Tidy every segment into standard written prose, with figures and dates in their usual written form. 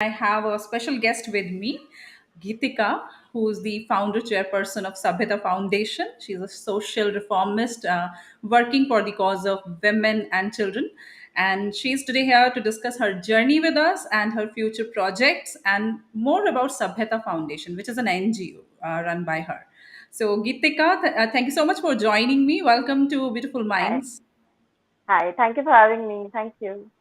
I have a special guest with me, Geetika, who is the founder chairperson of Sabhyataa Foundation. She's a social reformist working for the cause of women and children. And she's today here to discuss her journey with us and her future projects and more about Sabhyataa Foundation, which is an NGO run by her. So, Geetika, thank you so much for joining me. Welcome to Beautiful Hi. Minds. Hi. Thank you for having me. Thank you.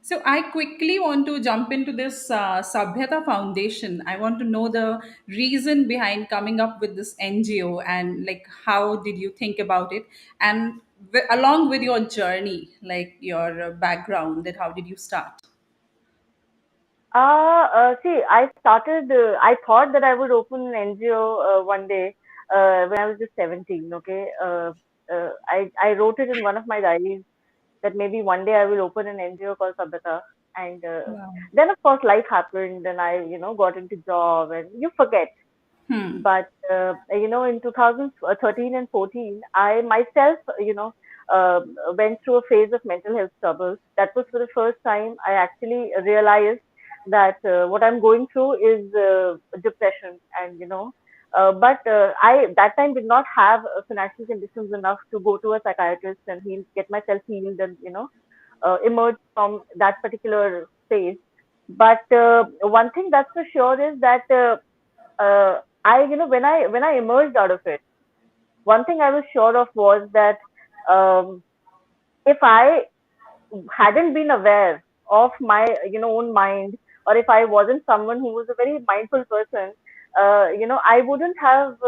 So I quickly want to jump into this Sabhyata Foundation. I want to know the reason behind coming up with this NGO and like how did you think about it, and along with your journey, like your background, that how did you start? See, I thought that I would open an NGO one day when I was just 17. Okay. I wrote it in one of my diaries that maybe one day I will open an NGO called Sabhyataa. And Wow. then, of course, life happened and I got into job and you forget. Hmm. But in 2013 and 14, I myself, uh, went through a phase of mental health troubles. That was for the first time I actually realized that what I'm going through is depression. But I that time did not have financial conditions enough to go to a psychiatrist and get myself healed and emerge from that particular phase. But one thing that's for sure is that when I emerged out of it, one thing I was sure of was that um, if I hadn't been aware of my own mind, or if I wasn't someone who was a very mindful person, I wouldn't have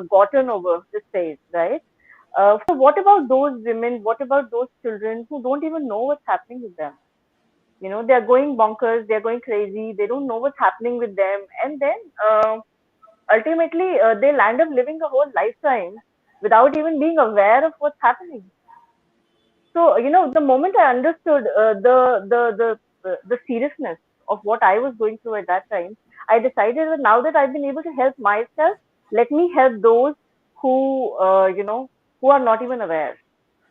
gotten over this phase, right? So what about those women? What about those children who don't even know what's happening with them? They're going bonkers, they're going crazy, they don't know what's happening with them, and then ultimately they'll end up living a whole lifetime without even being aware of what's happening. So the moment I understood the seriousness of what I was going through at that time, I decided that now that I've been able to help myself, let me help those who who are not even aware.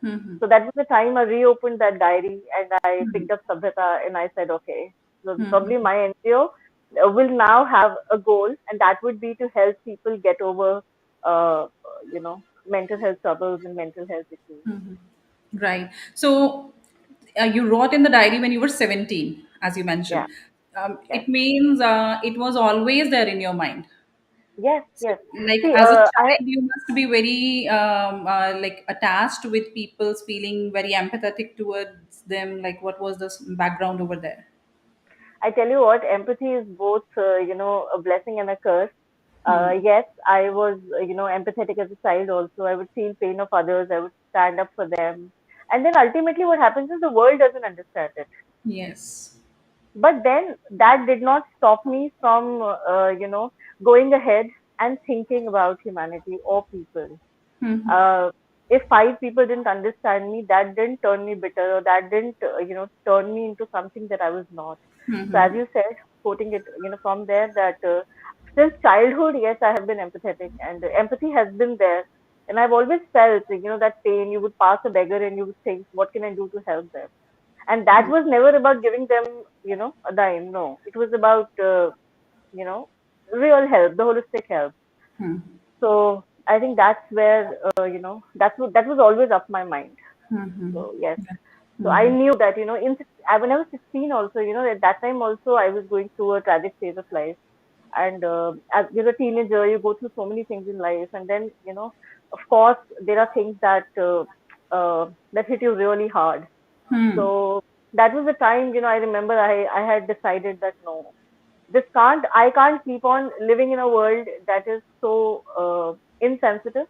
Hmm. So that was the time I reopened that diary and I picked up Sabhyata and I said, okay, so probably Hmm. my NGO will now have a goal, and that would be to help people get over, mental health troubles and mental health issues. Right. So you wrote in the diary when you were 17, as you Yeah, mentioned. yes, It means it was always there in your mind. yes, So, yes. like See, as a I child, you must be very like attached with people's feeling, very empathetic towards them. Like, what was the background over there? I tell you what, empathy is both, a blessing and a curse. Yes, I was, empathetic as a child also. I would feel pain of others. I would stand up for them. And then ultimately what happens is the world doesn't understand it. Yes. But then that did not stop me from, going ahead and thinking about humanity or people. Hmm. Uh, if five people didn't understand me, that didn't turn me bitter, or that didn't, turn me into something that I was not. So as Hmm. you said, quoting it, from there that since childhood, yes, I have been empathetic, and empathy has been there. And I've always felt, that pain. You would pass a beggar and you would think, what can I do to help them? And that was never about giving them, a dime. No, it was about, you know, real help, the holistic help. Hmm. So I think that's where, that was always up my mind. Hmm. So yes, so I Hmm. knew that, when I was 16 also, at that time also I was going through a tragic phase of life. And as you're a teenager, you go through so many things in life, and then, of course, there are things that hit you really hard. Hmm. So that was the time, I remember I had decided that no, I can't keep on living in a world that is so insensitive.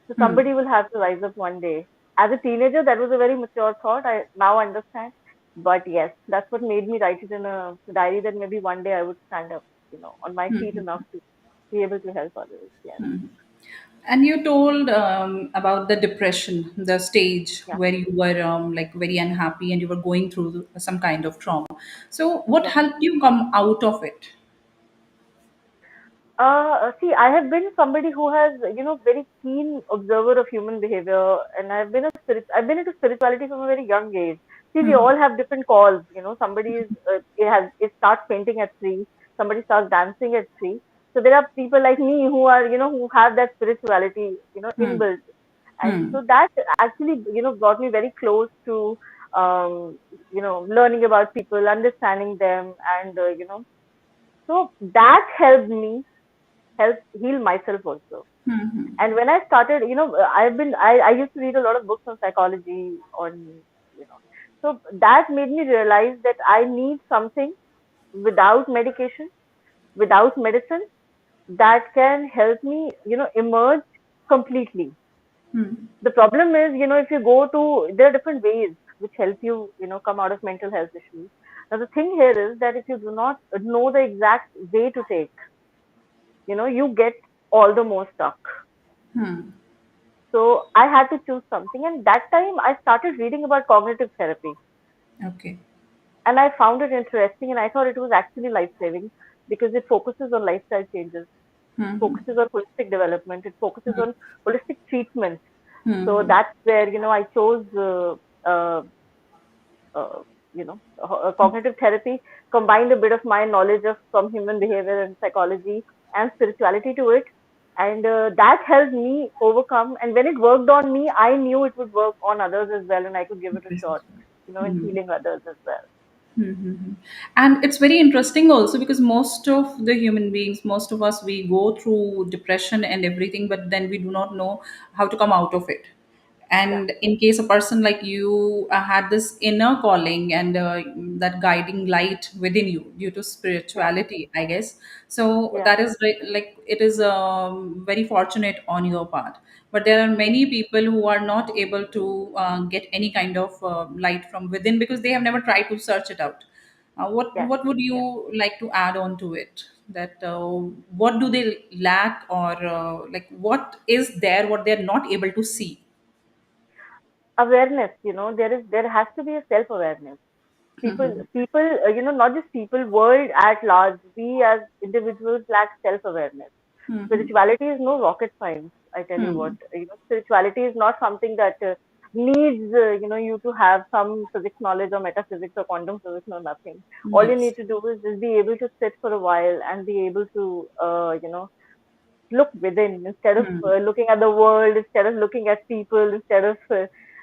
So Hmm. somebody will have to rise up one day. As a teenager, that was a very mature thought. I now understand. But yes, that's what made me write it in a diary that maybe one day I would stand up, on my feet enough to be able to help others. Yes. And you told about the depression, the stage Yeah. where you were like very unhappy and you were going through some kind of trauma. So, what Yeah. helped you come out of it? See, I have been somebody who has, very keen observer of human behavior, and I've been into spirituality from a very young age. See, we Hmm. all have different calls. Somebody it starts painting at 3. Somebody starts dancing at 3. So there are people like me who are, who have that spirituality, Hmm. inbuilt. And Hmm. so that actually, brought me very close to, learning about people, understanding them, and, so that helped me help heal myself also. Hmm. And when I started, I used to read a lot of books on psychology, you know, so that made me realize that I need something without medication, without medicine, that can help me, emerge completely. Hmm. The problem is, if you go to, there are different ways which help you, come out of mental health issues. Now, the thing here is that if you do not know the exact way to take, you get all the more stuck. Hmm. So I had to choose something. And that time I started reading about cognitive therapy. Okay. And I found it interesting and I thought it was actually life saving because it focuses on lifestyle changes, Hmm. focuses on holistic development, it focuses on holistic treatment. So Hmm. that's where, I chose uh, uh, cognitive therapy, combined a bit of my knowledge of from human behavior and psychology and spirituality to it. And that helped me overcome. And when it worked on me, I knew it would work on others as well, and I could give it a shot, in Hmm. healing others as well. Mm-hmm. And it's very interesting also because most of the human beings, most of us, we go through depression and everything, but then we do not know how to come out of it. Yeah, And in case a person like you had this inner calling and that guiding light within you due to yeah, spirituality, I guess. So yeah, that is like it is very fortunate on your part. But there are mm, many people who are not able to get any kind of light from within because they have never tried to search it out. yes. What would Yeah. you like to add on to it? That what do they lack, or like what is there what they're not able to see? Awareness, there has to be a self awareness. People, not just people, world at large, we as individuals lack self awareness. Hmm. Spirituality is no rocket science. I tell you what, Hmm. spirituality is not something that needs, you to have some physics knowledge or metaphysics or quantum physics or nothing. All you Yes. need to do is just be able to sit for a while and be able to, look within instead of Hmm. looking at the world, instead of looking at people, instead of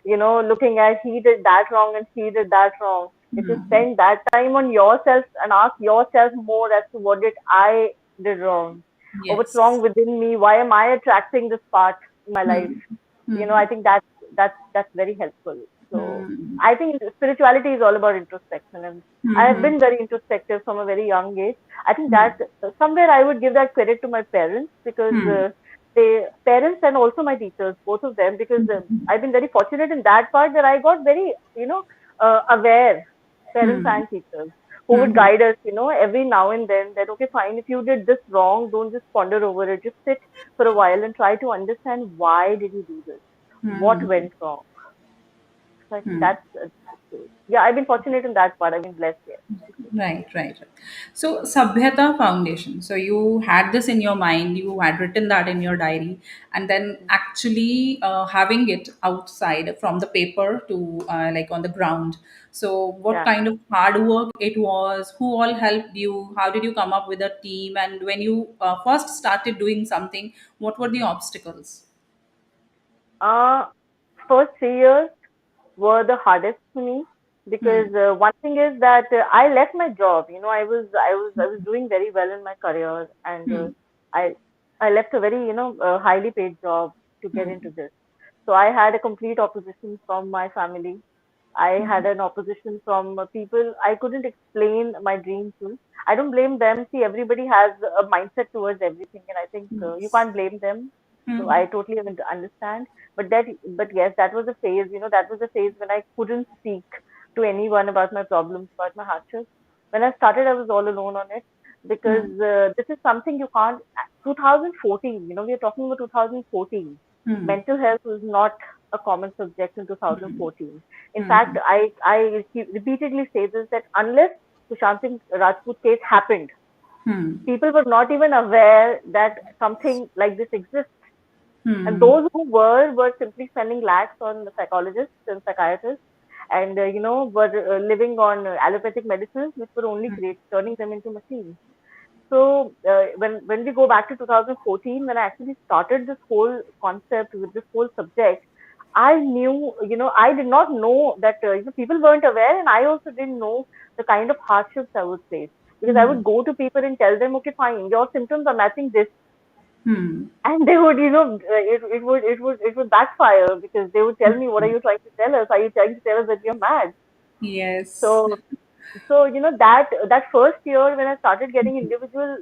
looking at he did that wrong and she did that wrong. If you Hmm. spend that time on yourself and ask yourself more as to what did I did wrong, or what's Yes. wrong within me, why am I attracting this part in my life, Hmm. Hmm. I think that's very helpful. So Hmm. I think spirituality is all about introspection, and I have Hmm. been very introspective from a very young age. I think Hmm. that somewhere I would give that credit to my parents because Hmm. they parents and also my teachers, both of them, because I've been very fortunate in that part that I got very aware parents Hmm. and teachers who would Hmm. guide us, every now and then, that okay, fine, if you did this wrong, don't just ponder over it, just sit for a while and try to understand why did you do this, what Hmm. went wrong. So I think Hmm. yeah, I've been fortunate in that part. I've been blessed, yes. Right, right. So, Sabhyata Foundation. So, you had this in your mind, you had written that in your diary, and then actually having it outside from the paper to like on the ground. So, what Yeah. kind of hard work it was? Who all helped you? How did you come up with a team? And when you first started doing something, what were the obstacles? Uh, First 3 years were the hardest for me Hmm. because one thing is that I left my job. I was doing very well in my career, and Hmm. I I left a very highly paid job to get Hmm. into this. So I had a complete opposition from my family. I Hmm. had an opposition from people I couldn't explain my dream to. I don't blame them. See, everybody has a mindset towards everything, and I think you Yes. can't blame them. So Hmm. I totally understand. But yes, that was a phase. That was a phase when I couldn't speak to anyone about my problems, about my hardships. When I started, I was all alone on it because Hmm. this is something you can't. 2014, we are talking about 2014. Hmm. Mental health was not a common subject in 2014. In fact, Hmm. I repeatedly say this, that unless Sushant Singh Rajput case happened, Hmm. people were not even aware that something like this exists. And Hmm. those who were simply spending lakhs on the psychologists and psychiatrists. and were living on allopathic medicines, which were only great, turning them into machines. So when we go back to 2014, when I actually started this whole concept with this whole subject, I knew, I did not know that people weren't aware, and I also didn't know the kind of hardships I would face, because I Hmm. would go to people and tell them, okay, fine, your symptoms are matching this, Hmm. and they would, it would backfire, because they would tell me, what are you trying to tell us? Are you trying to tell us that you're mad? Yes. So that first year when I started getting individual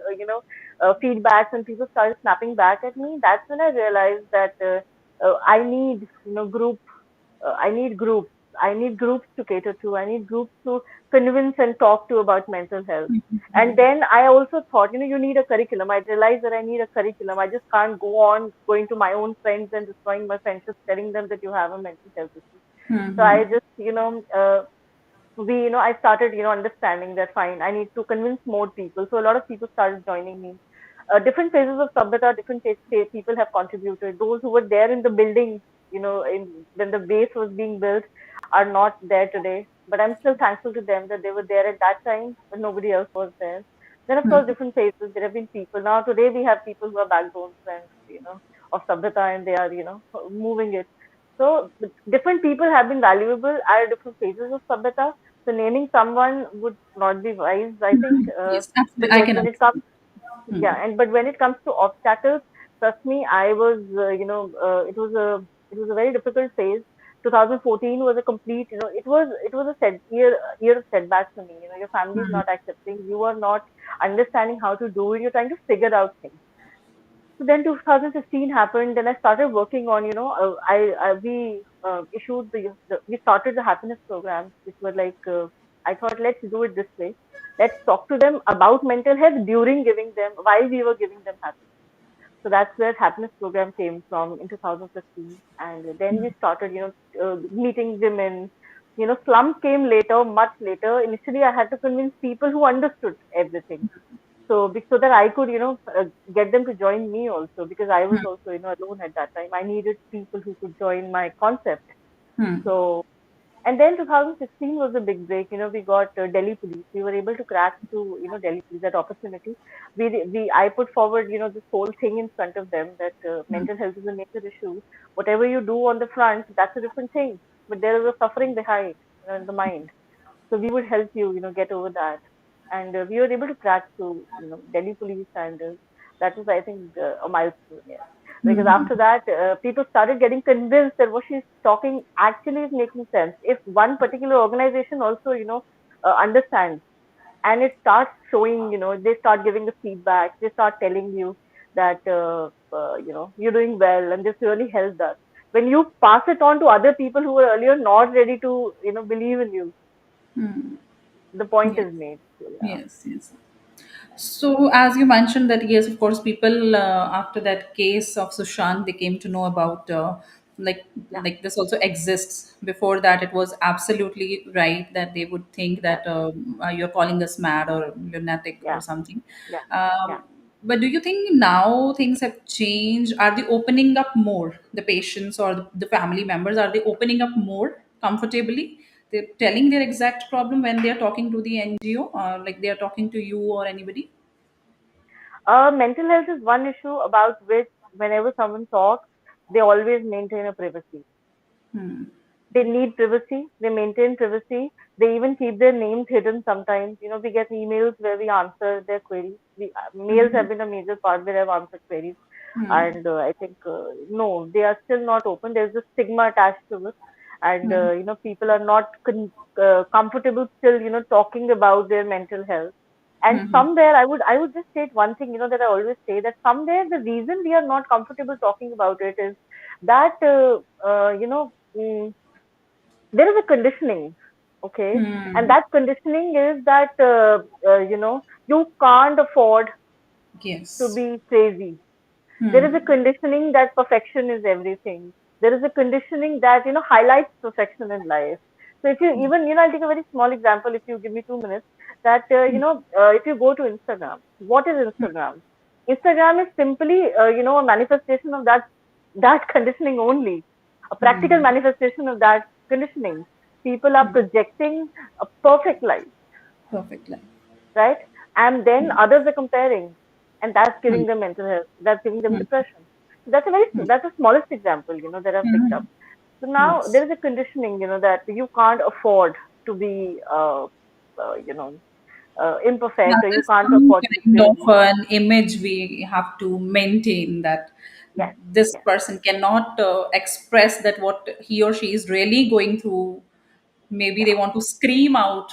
feedbacks, and people started snapping back at me, that's when I realized that I need group I need groups. I need groups to cater to. I need groups to convince and talk to about mental health. And then I also thought, you need a curriculum. I realized that I need a curriculum. I just can't go on going to my own friends and destroying my friendships, telling them that you have a mental health issue. So Hmm. I just, I started, understanding that fine, I need to convince more people. So a lot of people started joining me. Different phases of Sabhyataa, different people have contributed. Those who were there in the building, when the base was being built, are not there today. But I'm still thankful to them that they were there at that time when nobody else was there. Then of course, different phases. There have been people. Now today we have people who are backbones and of Sabhyataa, and they are moving it. So different people have been valuable at different phases of Sabhyataa. So naming someone would not be wise, I think. Yes, But absolutely. I when can when it comes, understand. Hmm. yeah, but when it comes to obstacles, trust me, I was, it was a very difficult phase. 2014 was a complete, it was a year of setback for me. Your family is Hmm. not accepting, you are not understanding how to do it, you're trying to figure out things. So then 2015 happened. Then I started working on, we issued we started the happiness programs, which were like, I thought, let's do it this way. Let's talk to them about mental health during giving them, while we were giving them happiness. So that's where happiness program came from in 2015. And then we started, meeting women. Slums came later, much later. Initially, I had to convince people who understood everything, so that I could, get them to join me also, because I was also, alone at that time. I needed people who could join my concept. Hmm. So, and then 2016 was a big break. We got Delhi police. We were able to crack to, Delhi police, that opportunity. I put forward, this whole thing in front of them, that mental health is a major issue. Whatever you do on the front, that's a different thing. But there is a suffering behind, in the mind. So we would help you, get over that. And we were able to crack to, Delhi police, and that was, I think, a milestone. Yes, because Hmm. after that, people started getting convinced that what she's talking actually is making sense. If one particular organization also, understands, and it starts showing, they start giving the feedback, they start telling you that, you're doing well, and this really helped us. When you pass it on to other people who were earlier not ready to, believe in you, Hmm. the point Yes. is made. So, yeah, Yes. Yes. So, as you mentioned that yes, of course, people after that case of Sushant, they came to know about yeah, this also exists. Before that, it was absolutely right that they would think yeah, that you're calling us mad or lunatic or yeah, something. yeah, yeah. But do you think now things have changed? Are they opening up more? The patients or the family members, are they opening up more comfortably? They're telling their exact problem when they are talking to the NGO, or like they are talking to you or anybody? Mental health is one issue about which, whenever someone talks, they always maintain a privacy. They need privacy. They maintain privacy. They even keep their names hidden sometimes. We get emails where we answer their queries. Mails have been a major part where I've answered queries. And I think, no, they are still not open. There's a stigma attached to it. And, people are not comfortable still, talking about their mental health. And somewhere I would just state one thing, that I always say, that somewhere the reason we are not comfortable talking about it is that, there is a conditioning, okay, and Hmm. that conditioning is that, you can't afford to Yes. be crazy. There is a conditioning that perfection is everything. There is a conditioning that, highlights perfection in life. So if you even, I'll take a very small example, if you give me 2 minutes, that, if you go to Instagram, what is Instagram? Instagram is simply, a manifestation of that conditioning only, a practical manifestation of that conditioning. People are projecting a perfect life, Perfect life. right? And then others are comparing, and that's Hmm. giving them mental health. That's giving them Hmm. depression. So that's a very Hmm. that's the smallest example, that I've picked up. Hmm. So now Yes. there is a conditioning, that you can't afford to be, uh, you know, Yeah, imperfect, or you there's can't some afford to be kind of crazy. an image we have to maintain that Yes, this yes, person cannot express that what he or she is really going through. Maybe they yeah, want to scream out,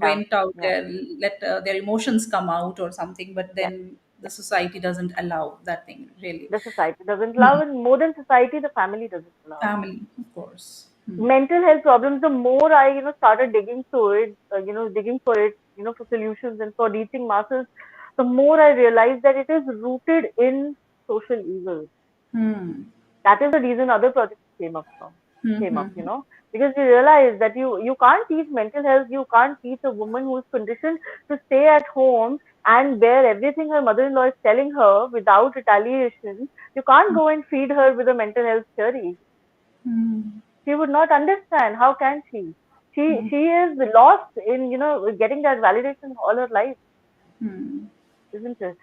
yeah, vent out yeah, their, let their emotions come out or something, but yeah. then the society doesn't allow that thing really. The society doesn't allow, Hmm. and more than society, the family doesn't allow. Family, of course. Hmm. Mental health problems, the more I, started digging through it, digging for it, for solutions and for reaching masses, the more I realized that it is rooted in social evil. Hmm. That is the reason other projects Hmm. came up, Hmm. because we realized that you can't teach mental health, you can't teach a woman who is conditioned to stay at home and bear everything her mother-in-law is telling her without retaliation. You can't go and feed her with a mental health theory. Hmm. She would not understand. How can she? She Hmm. she is lost in, getting that validation all her life, Hmm. isn't it?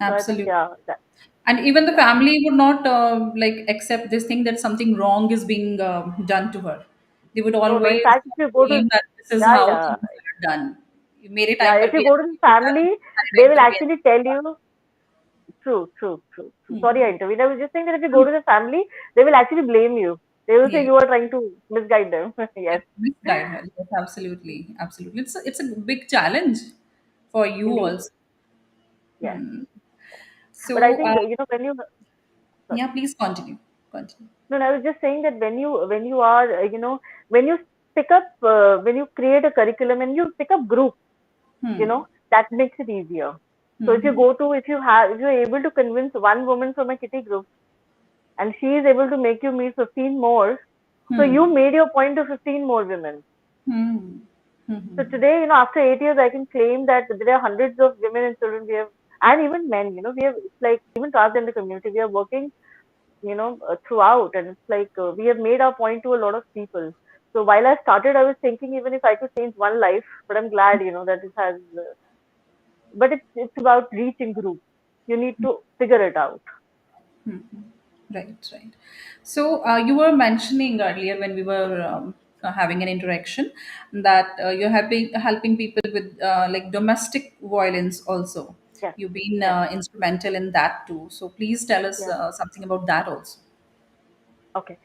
So I think, Absolutely. yeah, And even the yeah, family would not like accept this thing that something wrong is being done to her. They would no, no. In always fact, if you go to, claim that this is yeah, how yeah, things are done. मेरे yeah, time if पर you भी go to ऐसा the ही होता है, family, हमारे they time will पर भी actually ऐसा tell होता you. True, true, true, true. है. Sorry, I intervened. I was just saying that if you go to the family, they will actually blame you. They will say Yes, you are trying to misguide them. yes, Yes, misguide her. Yes, absolutely, absolutely. It's a big challenge for you indeed. also. Yes. But I So think, when you, sorry. yeah, please continue. Continue. No, no, I was just saying that when you are, when you pick up, when you create a curriculum and you pick up groups, Hmm. that makes it easier. So if you Hmm. go to, if you're able to convince one woman from a kitty group, and she is able to make you meet 15 more, so you Hmm. made your point to 15 more women. Hmm. Hmm. So Hmm. today, after 8 years, I can claim that there are hundreds of women and children we have, and even men, we have, it's like even transgender community, we are working, throughout, and it's like, we have made our point to a lot of people. So while I started, I was thinking even if I could change one life, but I'm glad, that it has, but it's about reaching groups. You need to figure it out. Right, right. So you were mentioning earlier when we were having an interaction that you're helping people with like domestic violence also. Yes, You've been yes, instrumental in that too. So please tell us yeah. something about that also. Okay.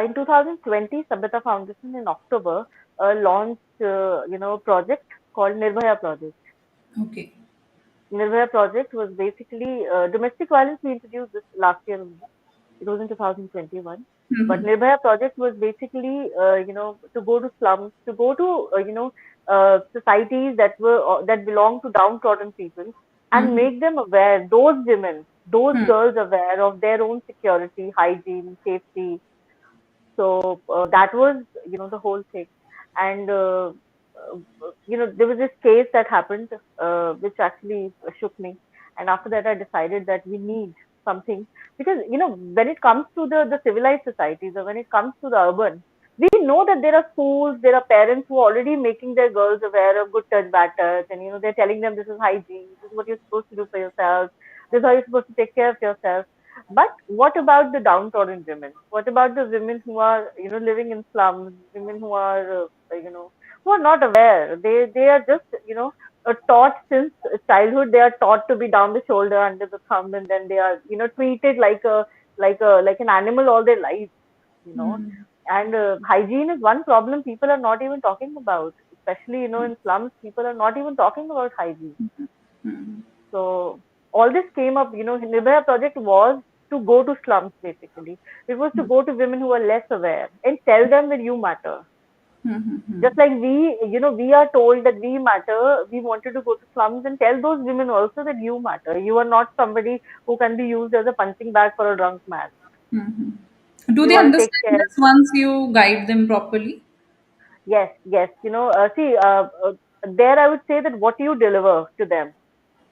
In 2020, Sabhyataa Foundation in October launched, a project called Nirbhaya Project. Okay. Nirbhaya Project was basically domestic violence. We introduced this last year only. It was in 2021. But Mm-hmm. Nirbhaya Project was basically, to go to slums, to go to, societies that belong to downtrodden people, and Mm-hmm. make them aware, those women, those Hmm. girls aware of their own security, hygiene, safety. So that was, the whole thing. And there was this case that happened, which actually shook me. And after that, I decided that we need something, because when it comes to the civilized societies, or when it comes to the urban, we know that there are schools, there are parents who are already making their girls aware of good touch, bad touch, and they're telling them this is hygiene, this is what you're supposed to do for yourself, this is how you're supposed to take care of yourself. But what about the downtrodden women? What about the women who are, living in slums, women who are, who are not aware? They are just, taught since childhood. They are taught to be down the shoulder, under the thumb, and then they are, treated like an animal all their life. You know, and hygiene is one problem people are not even talking about. Especially, in slums, people are not even talking about hygiene. So all this came up, Nirbhaya project was to go to slums basically. It was to go to women who are less aware and tell them that you matter. Just like we are told that we matter, we wanted to go to slums and tell those women also that you matter. You are not somebody who can be used as a punching bag for a drunk man. Do You they got to take understand care. this once you guide them properly? Yes, yes. See, there I would say that what you deliver to them,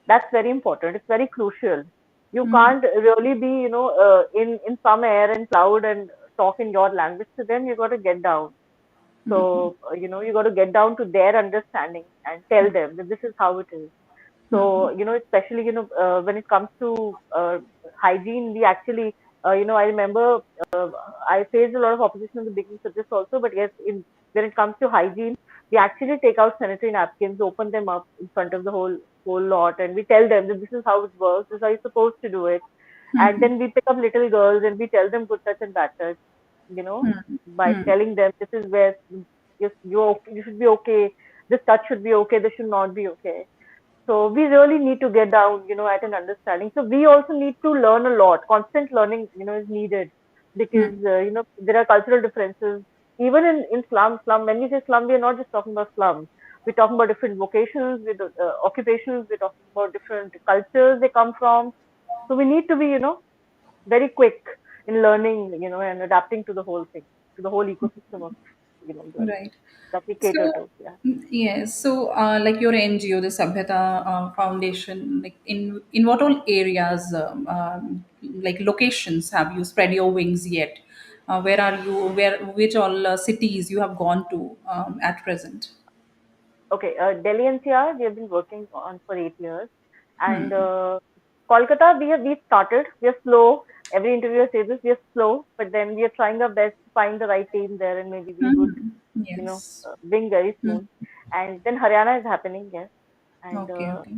that's very important. It's very crucial. You can't really be, in some air and cloud and talk in your language to them. You got to get down. So, you got to get down to their understanding and tell them that this is how it is. So, especially, when it comes to hygiene, we actually, I remember uh, I faced a lot of opposition in the beginning for this also, but yes, when it comes to hygiene, we actually take out sanitary napkins, open them up in front of the whole lot, and we tell them that this is how it works, this is how you're supposed to do it. And then we pick up little girls and we tell them good touch and bad touch, by telling them this is where you should be okay, this touch should be okay, this should not be okay. So we really need to get down, at an understanding. So we also need to learn a lot. Constant learning, is needed because, there are cultural differences. Even in slum, when we say slum, we are not just talking about slums. We're talking about different vocations, with occupations. We're talking about different cultures they come from. So we need to be, very quick in learning, and adapting to the whole thing, to the whole ecosystem of, Right. that we cater So, to. Yeah. yes. So, like your NGO, the Sabhyata Foundation, like in what all areas, like locations, have you spread your wings yet? Where are you? Which all cities you have gone to at present? Okay, Delhi NCR, we have been working on for 8 years, and Kolkata, we started. We are slow. Every interviewer says this. We are slow, but then we are trying our best to find the right team there, and maybe we would, Yes. wing very soon. And then Haryana is happening, yes, and Okay. Okay.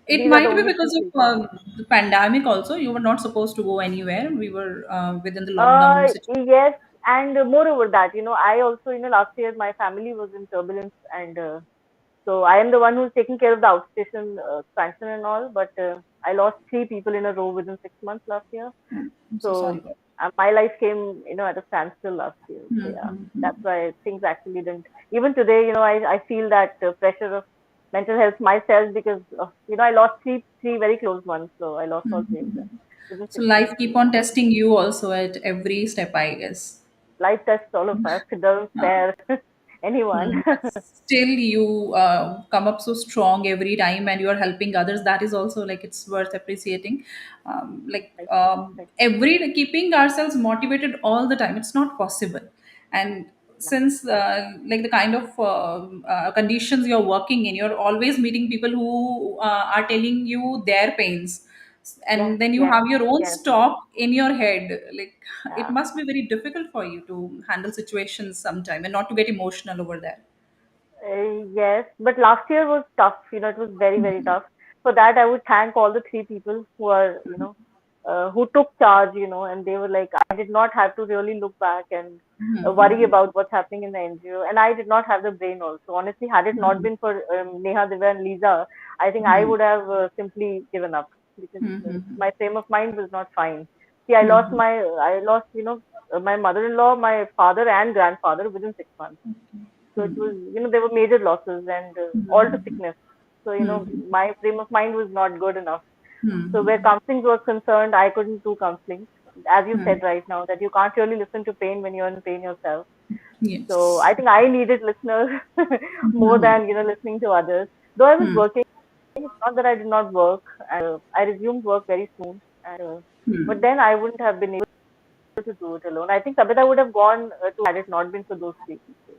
It these are the might be only three because of places. the pandemic. Also, you were not supposed to go anywhere. We were within the lockdown situation. Yes, and moreover that, I also, last year my family was in turbulence, and so I am the one who's taking care of the outstation expansion and all, but I lost three people in a row within 6 months last year. I'm So so sorry. my life came, at a standstill last year. So yeah, that's why things actually didn't. Even today, I feel that pressure of mental health myself because of, I lost three very close ones. So I lost all three of them within So 6 months. life keep on testing you also at every step, I guess. Life tests all of us. It doesn't spare anyone. But still you come up so strong every time and you are helping others. That is also like it's worth appreciating. Thank you. Thank Every keeping ourselves motivated all the time, it's not possible. And you. since like the kind of conditions you're working in, you're always meeting people who are telling you their pains, Yes, and then you yes, have your own yes. stock in your head. Like it Yeah. must be very difficult for you to handle situations sometime and not to get emotional over there. Yes, but last year was tough. It was very, very tough. For that, I would thank all the three people who are, who took charge, and they were like, I did not have to really look back and worry about what's happening in the NGO. And I did not have the brain also. Honestly, had it not been for Neha, Divya, and Lisa, I think I would have simply given up because my frame of mind was not fine. See, I lost, my mother-in-law, my father, and grandfather within 6 months. So it was, there were major losses and all to sickness. So, my frame of mind was not good enough. So where counseling was concerned, I couldn't do counseling. As you said right now, that you can't really listen to pain when you're in pain yourself. So Yes. I think I needed listeners more than, listening to others. Though I was working, it's not that I did not work. I resumed work very soon. But then I wouldn't have been able to do it alone. I think Sabita would have gone to had it not been for those three people.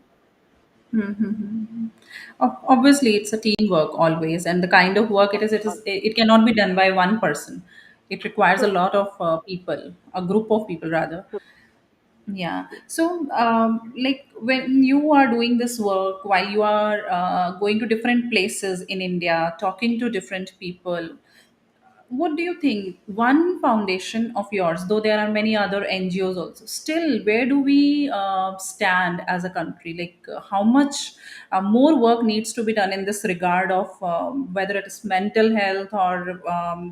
Obviously, it's a teamwork always, and the kind of work it is, it cannot be done by one person. It requires a True, lot of people, a group of people rather. true, Yeah. true. So, like when you are doing this work, while you are going to different places in India, talking to different people, what do you think? One foundation of yours, though there are many other NGOs also, still, where do we stand as a country? Like, how much more work needs to be done in this regard of whether it is mental health or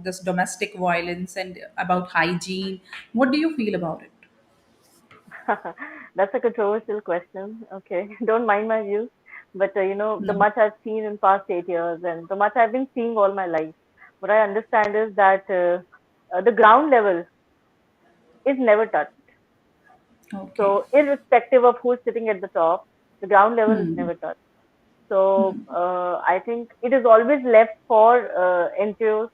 this domestic violence and about hygiene? What do you feel about it? That's a controversial question. Okay, don't mind my views, but the No. much I've seen in past 8 years and the much I've been seeing all my life, what I understand is that the ground level is never touched. Okay. So irrespective of who's sitting at the top, the ground level is Hmm. never touched. So I think it is always left for NGOs.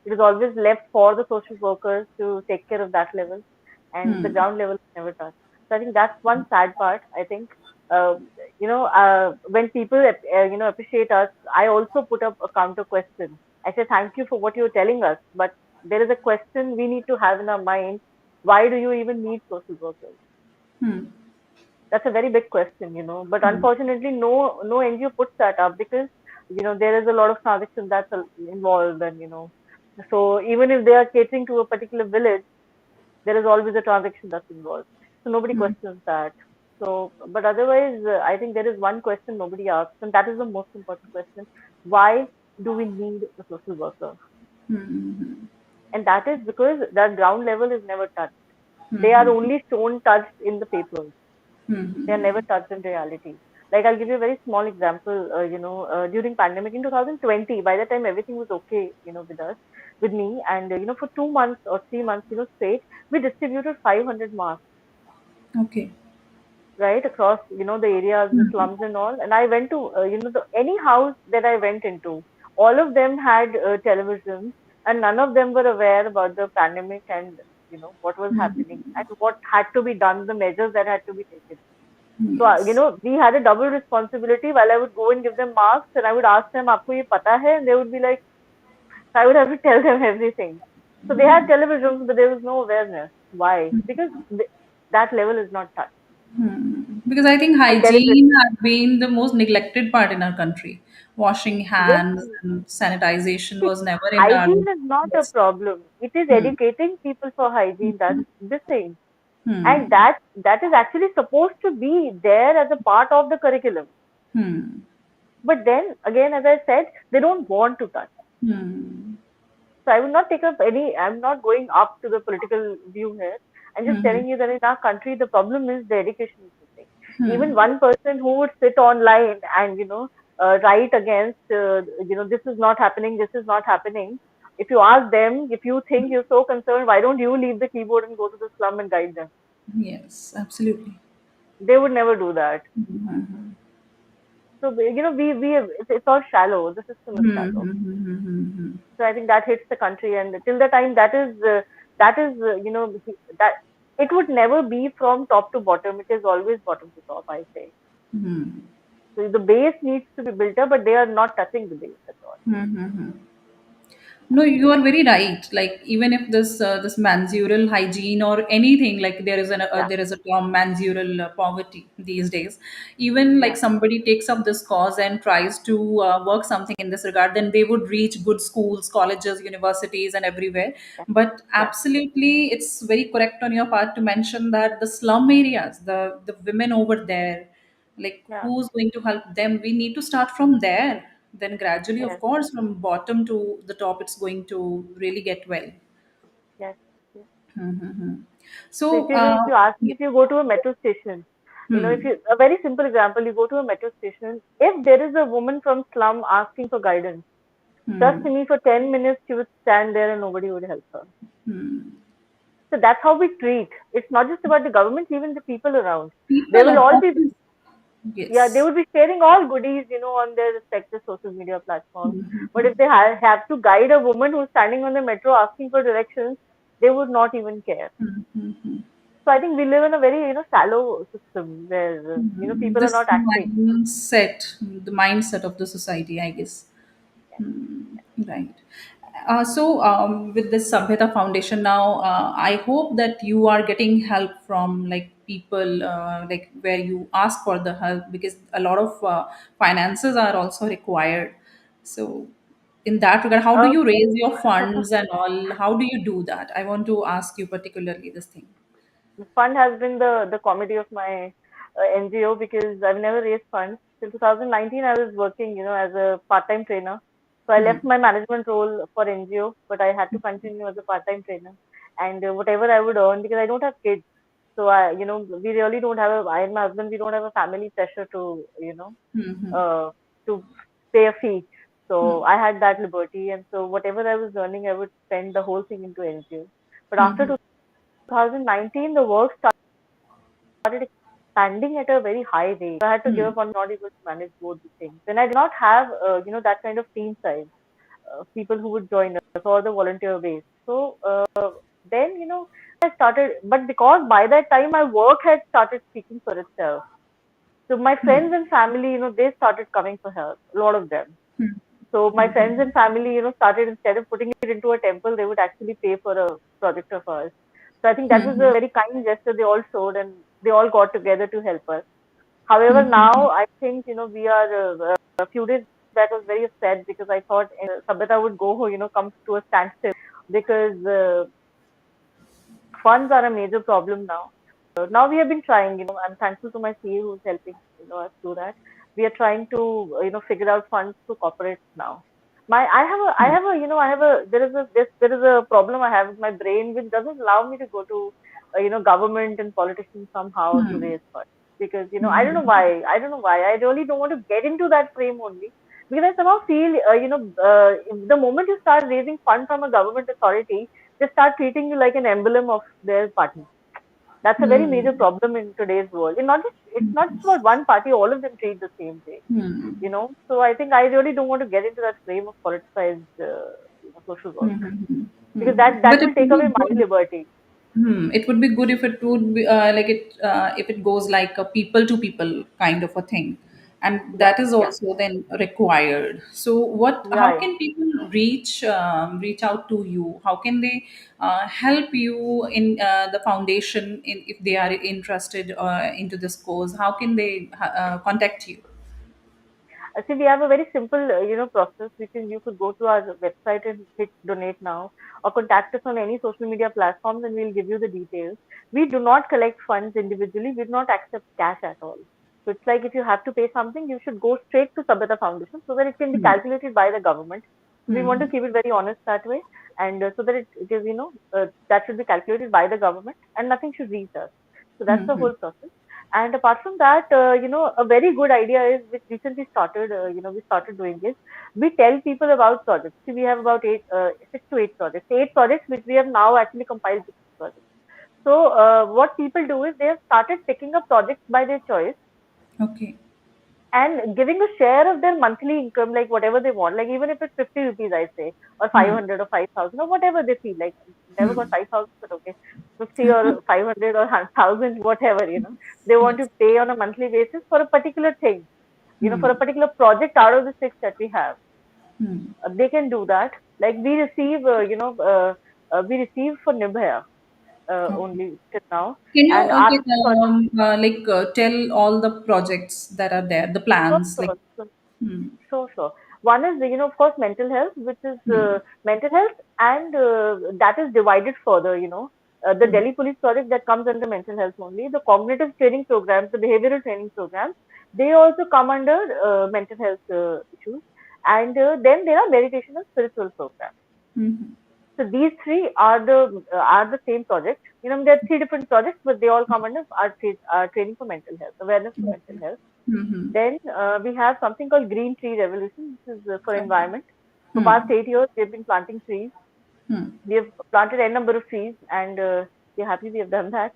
It is always left for the social workers to take care of that level, and the ground level is never touched. So I think that's one sad part. I think. uh, when people appreciate us, I also put up a counter question. I say thank you for what you're telling us, but there is a question we need to have in our mind. Why do you even need social workers? Hmm. That's a very big question, but Hmm. unfortunately no NGO puts that up, because there is a lot of transaction that's involved, and so even if they are catering to a particular village, there is always a transaction that's involved. So nobody Hmm. questions that. So, but otherwise, I think there is one question nobody asks, and that is the most important question: why do we need a social worker? Hmm. And that is because that ground level is never touched. They are Hmm. only stone touched in the papers. They are Hmm. never touched in reality. Like, I'll give you a very small example. During pandemic in 2020, by the time everything was okay, with us, with me, and for 2 months or 3 months, straight, we distributed 500 masks, Okay. right, across the areas, the Hmm. slums and all. And I went to any house that I went into, all of them had televisions, and none of them were aware about the pandemic, and what was happening Hmm. and what had to be done, the measures that had to be taken. So, Yes. we had a double responsibility. While I would go and give them marks, and I would ask them, "Aapko ye pata hai?" And they would be like, I would have to tell them everything. So they had televisions, but there was no awareness. Why? Because that level is not touched. Hmm. Because I think And hygiene has been the most neglected part in our country. Washing yes, hands and sanitization see, was never in our hygiene is not a list. problem. It is Hmm. educating people for hygiene. That's the thing. And Hmm. that is actually supposed to be there as a part of the curriculum. Hmm. But then again, as I said, they don't want to touch. Hmm. So I will not take up any, I'm not going up to the political view here. I'm just Hmm. telling you that in our country, the problem is the education is missing. Even Hmm. one person who would sit online and, write against, this is not happening, this is not happening. If you ask them, if you think you're so concerned, why don't you leave the keyboard and go to the slum and guide them? Yes, absolutely. They would never do that. Hmm. So, it's all shallow. The system is Hmm. shallow. Hmm. Hmm. Hmm. Hmm. So I think that hits the country, and till the time that is that it would never be from top to bottom. It is always bottom to top, I say. Hmm. So the base needs to be built up, but they are not touching the base at all. Hmm. Hmm. Hmm. No, you are very right. Like even if this menstrual hygiene or anything, like Yeah, there is a term menstrual poverty these days. Even like yeah, somebody takes up this cause and tries to work something in this regard, then they would reach good schools, colleges, universities, and everywhere. yeah, But yeah, absolutely, it's very correct on your part to mention that the slum areas, the women over there, like yeah, who's going to help them? We need to start from there, then gradually, of yes, course, from bottom to the top, it's going to really get well. yes, yes. Mm-hmm. So So if you ask me, yeah. if you go to a metro station, if Hmm. you a very simple example, you go to a metro station, if there is a woman from slum asking for guidance, trust Hmm. me, for 10 minutes she would stand there and nobody would help her. Hmm. So that's how we treat. It's not just about the government, even the people around. They People will of all be, office. yeah, they Yes. would be sharing all goodies, on their respective social media platforms. But Mm-hmm. if they have to guide a woman who's standing on the metro asking for directions, they would not even care. Mm-hmm. So I think we live in a very, shallow system where, people are This not acting. the mindset of the society, I guess. Right. So, with this Sabhyata Foundation now, I hope that you are getting help from like people, like where you ask for the help, because a lot of finances are also required. So, in that regard, how do Um, you raise your funds and all? How do you do that? I want to ask you particularly this thing. fund has been the comedy of my NGO, because I've never raised funds. Till 2019, I was working, as a part-time trainer. So I Hmm. left my management role for NGO, but I had to continue as a part-time trainer. And whatever I would earn, because I don't have kids, so we really don't have I and my husband, we don't have a family pressure to, Hmm. to pay a fee. Hmm. So I had that liberty, and so whatever I was earning, I would spend the whole thing into NGO. But after Hmm. 2019, the work started expanding at a very high rate. So I had to give Hmm. up on not able to manage both the things. And I did not have, that kind of team size, people who would join us or the volunteer base. So then, I started, but because by that time my work had started speaking for itself. So my Hmm. friends and family, they started coming for help, a lot of them. Hmm. So my Hmm. friends Hmm. and family, started, instead of putting it into a temple, they would actually pay for a project of ours. So I think that was Hmm. a very kind gesture they all showed, and they all got together to help us. However, Hmm. Hmm. now I think, we are a few days back I was very upset because I thought Sabhyataa would go, come to a standstill because funds are a major problem now. Now we have been trying, I'm thankful to my CA who's helping, us do that. We are trying to, figure out funds to corporates now. Hmm. There is a problem I have with my brain which doesn't allow me to go to, government and politicians somehow to Hmm. raise funds because, I don't know Hmm. why. I don't know why. I really don't want to get into that frame only because I somehow feel, the moment you start raising funds from a government authority, they start treating you like an emblem of their party. That's a very major Hmm. problem in today's world. It's not just about one party, all of them treat the same way, Hmm. So I think I really don't want to get into that frame of politicized social Hmm. work Hmm. because Hmm. that But it will take would be away my good. liberty. It would be good if it would be if it goes like a people to people kind of a thing, and Yeah, that is yeah, also then required. So, what? yeah, How yeah. can people reach out to you? How can they help you in the foundation in, if they are interested into this cause? How can they contact you? See, we have a very simple, process. You could go to our website and hit donate now, or contact us on any social media platforms, and we'll give you the details. We do not collect funds individually. We do not accept cash at all. So it's like if you have to pay something, you should go straight to Sabhyataa Foundation so that it can be Hmm. calculated by the government. So we want to Hmm. keep it very honest that way, and so that it is, that should be calculated by the government, and nothing should reach us. So that's Hmm. the Hmm. whole process. And apart from that, a very good idea is which recently started, we started doing is we tell people about projects. See, we have about 6 to 8 projects, 8 projects which we have now actually compiled to 6 projects. So what people do is they have started picking up projects by their choice Okay. and giving a share of their monthly income, like whatever they want, like even if it's 50 rupees, I say, or Hmm. 500 or 5,000 or whatever they feel like. Never got Hmm. 5,000, but okay, 50 or 500 or 1,000, whatever, they want Yes. to pay on a monthly basis for a particular thing, for a Hmm. particular project out of the 6 that we have. Hmm. They can do that. Like we receive for Nibhaya Okay. only till now, Can you and our project. tell all the projects that are there, the Sure, plans? Like, sure, sure. hmm, Sure, sure. One is, of course, mental health, which is hmm, mental health, and that is divided further. The hmm, Delhi Police project that comes under mental health only. The cognitive training programs, the behavioral training programs, they also come under mental health issues. And then there are meditation and spiritual programs. hmm, So these three are the same project. There are three different projects, but they all come under our training for mental health, awareness for mental okay. health. Hmm, hmm, Then we have something called Green Tree Revolution. This is for okay. environment. For past Hmm, 8 years, we have been planting trees. hmm, We have planted a number of trees, and we're happy we have done that.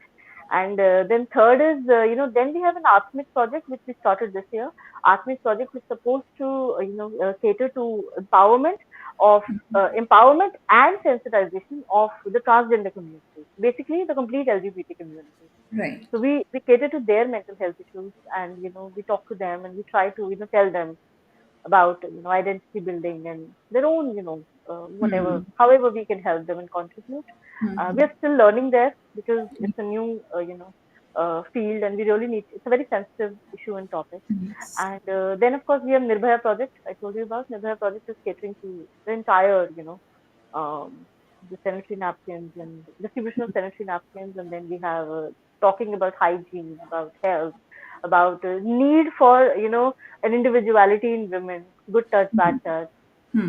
And then third is, then we have an Artsmith project which we started this year. Artsmith project is supposed to, cater to empowerment and sensitization of the transgender community, basically the complete LGBT community. right. So we cater to their mental health issues, and we talk to them, and we try to tell them about identity building and their own whatever, Hmm, however we can help them and contribute. hmm, We hmm. are still learning there because it's a new field, and we really need, it's a very sensitive issue and topic. Yes. And then of course we have Nirbhaya project. I told you about Nirbhaya project is catering to the entire um, the sanitary napkins and distribution of sanitary napkins, and then we have talking about hygiene, about health, about need for an individuality in women, good touch, bad touch.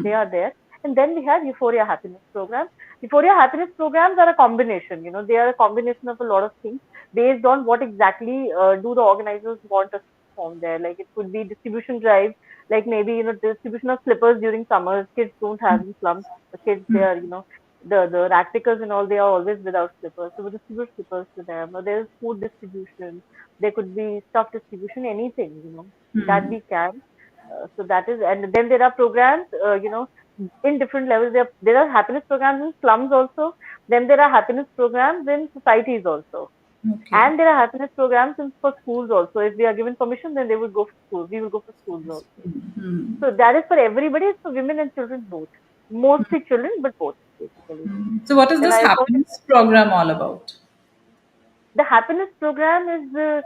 They Hmm, are there. And then we have Euphoria Happiness Program. Euphoria Happiness Programs are a combination. They are a combination of a lot of things based on what exactly do the organizers want us to perform there. Like it could be distribution drive, like maybe distribution of slippers during summers. Kids don't have in slums. The kids, they hmm, are the rat pickers and all, they are always without slippers. So we distribute slippers to them. Or there's food distribution. There could be stuff distribution, anything that hmm, we can. So that is, and then there are programs, in different levels. There are happiness programs in slums also. Then there are happiness programs in societies also. Okay. And there are happiness programs for schools also. If we are given permission, then they would go for schools. We will go for schools also. Hmm. So that is for everybody. It's for women and children both. Mostly children, but both basically. So, what is And this I thought happiness program all about? the happiness program is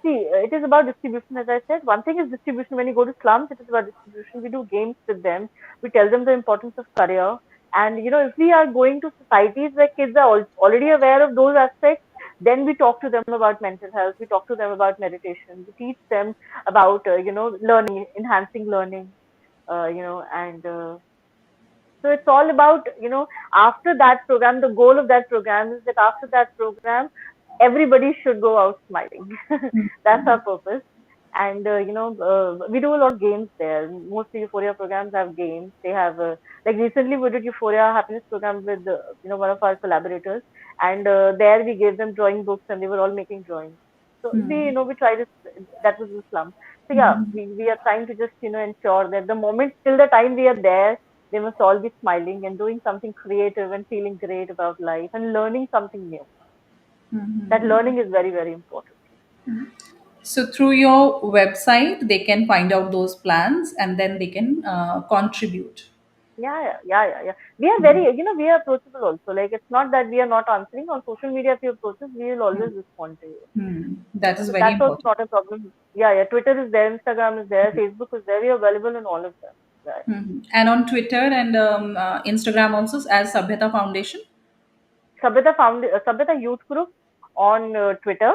it is about distribution. As I said, one thing is distribution. When you go to slums, it is about distribution. We do games with them. We tell them the importance of career. And if we are going to societies where kids are already aware of those aspects, then we talk to them about mental health. We talk to them about meditation. We teach them about learning, enhancing learning. And so it's all about, after that program, the goal of that program is that after that program, everybody should go out smiling. That's our purpose. And, we do a lot of games there. Mostly Euphoria programs have games. They have, like recently we did Euphoria happiness program with, one of our collaborators. And there we gave them drawing books and they were all making drawings. So we tried it. That was the slum. So yeah, we are trying to just, ensure that the moment till the time we are there, they must all be smiling and doing something creative and feeling great about life and learning something new. That learning is very, very important. So, through your website, they can find out those plans and then they can contribute. Yeah, yeah, yeah, yeah, yeah. We are very, we are approachable also. Like, it's not that we are not answering on social media. If you approach us, we will always respond to you. That is So very that's also important. not a problem. Yeah, yeah. Twitter is there, Instagram is there, Facebook is there. We are available in all of them. Yeah. And on Twitter and Instagram also as Sabhyata Foundation. Sabhyata Youth Group on Twitter,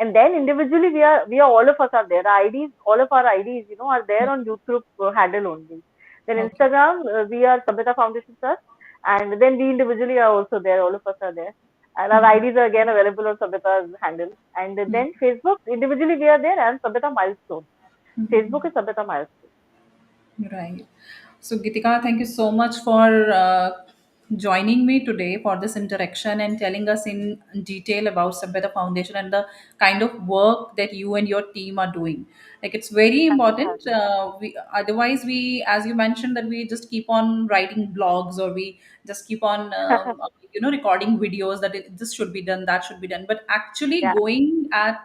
and then individually we are all of us are there. The IDs, all of our IDs, are there on Youth Group handle only. Then Okay. Instagram, we are Sabhyata Foundation Trust, and then we individually are also there. All of us are there, and our IDs are again available on Sabhyata's handle. And then Facebook, individually we are there, and Sabhyata Milestone. Facebook is Sabhyata Milestone. Right. So, Gitika, thank you so much for joining me today for this interaction and telling us in detail about Sabhyata Foundation and the kind of work that you and your team are doing. Like, it's very Thank you for important. having me. Otherwise, we, as you mentioned, that we just keep on writing blogs or we just keep on, recording videos that this should be done, that should be done. But actually Yeah, going at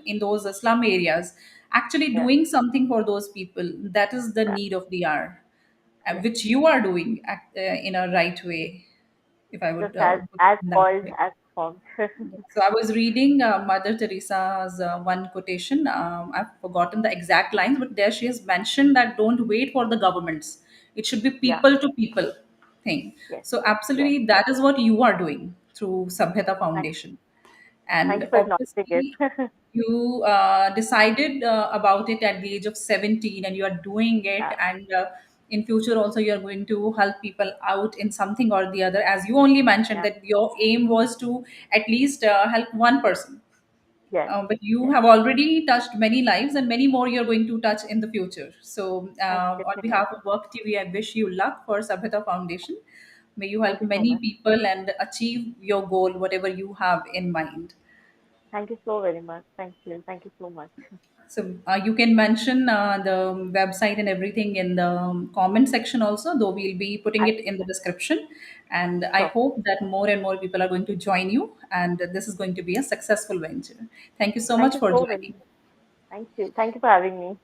in those slum areas, actually yeah, doing something for those people, that is the yeah, need of the hour, yeah. which you are doing in a right way, if I would Just as put as it in that called way. as formed. So I was reading Mother Teresa's one quotation. I've forgotten the exact lines, but there she has mentioned that don't wait for the governments. It should be Yeah. people to people thing. Yes. So Yes. absolutely, that is what you are doing through Sabhyata Thank, Foundation. thank And you for acknowledging it. obviously, you decided about it at the age of 17 and you are doing it, Yeah. and in future also you are going to help people out in something or the other, as you only mentioned Yeah. that your aim was to at least help one person. Yes. But you Yes. have already touched many lives and many more you're going to touch in the future. So Thank you. on Definitely. behalf of Work TV, I wish you luck for Sabhata Foundation. May you Thank help you so many much. people and achieve your goal, whatever you have in mind. Thank you so very much. Thank you. Thank you so much. So you can mention the website and everything in the comment section also, though we'll be putting I it in the description. And I sure. hope that more and more people are going to join you, and this is going to be a successful venture. Thank you so Thank much you for so very joining. much. Thank you. Thank you for having me.